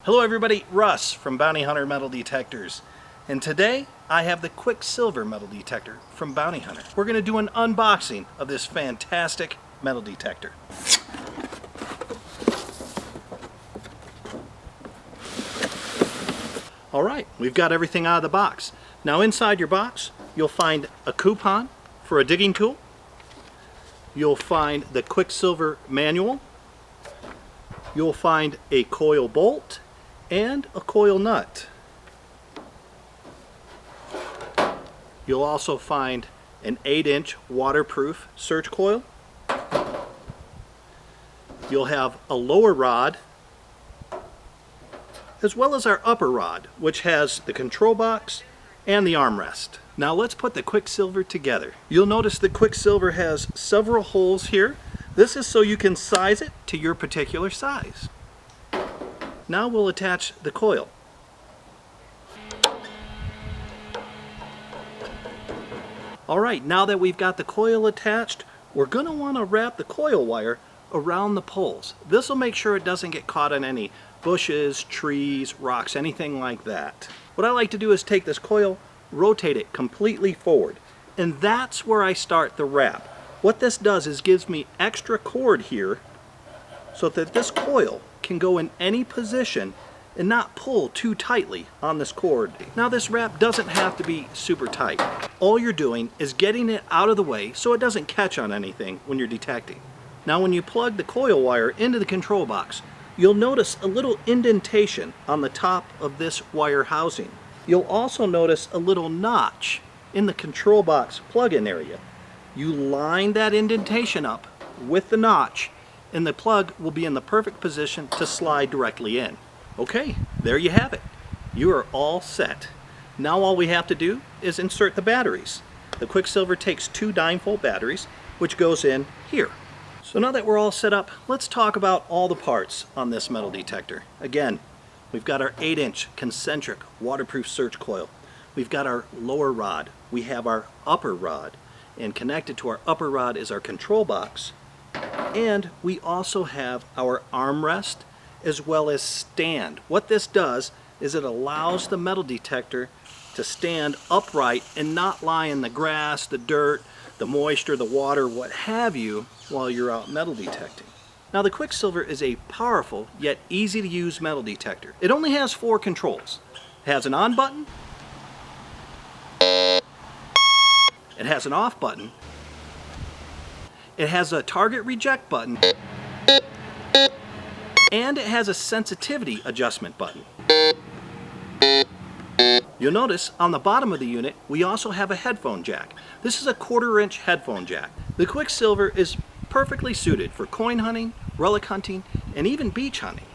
Hello everybody, Russ from Bounty Hunter Metal Detectors. And today I have the Quicksilver metal detector from Bounty Hunter. We're going to do an unboxing of this fantastic metal detector. Alright, we've got everything out of the box. Now inside your box you'll find a coupon for a digging tool. You'll find the Quicksilver manual. You'll find a coil bolt and a coil nut. You'll also find an 8-inch waterproof search coil. You'll have a lower rod as well as our upper rod, which has the control box and the armrest. Now let's put the Quicksilver together. You'll notice the Quicksilver has several holes here. This is so you can size it to your particular size. Now we'll attach the coil. Alright, now that we've got the coil attached, we're going to want to wrap the coil wire around the poles. This will make sure it doesn't get caught in any bushes, trees, rocks, anything like that. What I like to do is take this coil, rotate it completely forward, and that's where I start the wrap. What this does is gives me extra cord here so that this coil can go in any position and not pull too tightly on this cord. Now this wrap doesn't have to be super tight. All you're doing is getting it out of the way so it doesn't catch on anything when you're detecting. Now when you plug the coil wire into the control box, you'll notice a little indentation on the top of this wire housing. You'll also notice a little notch in the control box plug-in area. You line that indentation up with the notch and the plug will be in the perfect position to slide directly in. Okay, there you have it. You are all set. Now all we have to do is insert the batteries. The Quicksilver takes 2 9-volt batteries, which goes in here. So now that we're all set up, let's talk about all the parts on this metal detector. Again, we've got our 8-inch concentric waterproof search coil. We've got our lower rod. We have our upper rod. And connected to our upper rod is our control box. And we also have our armrest as well as stand. What this does is it allows the metal detector to stand upright and not lie in the grass, the dirt, the moisture, the water, what have you, while you're out metal detecting. Now the Quicksilver is a powerful yet easy to use metal detector. It only has 4 controls. It has an on button, it has an off button, it has a target reject button, and it has a sensitivity adjustment button. You'll notice on the bottom of the unit we also have a headphone jack. This is a 1/4-inch headphone jack. The Quicksilver is perfectly suited for coin hunting, relic hunting, and even beach hunting.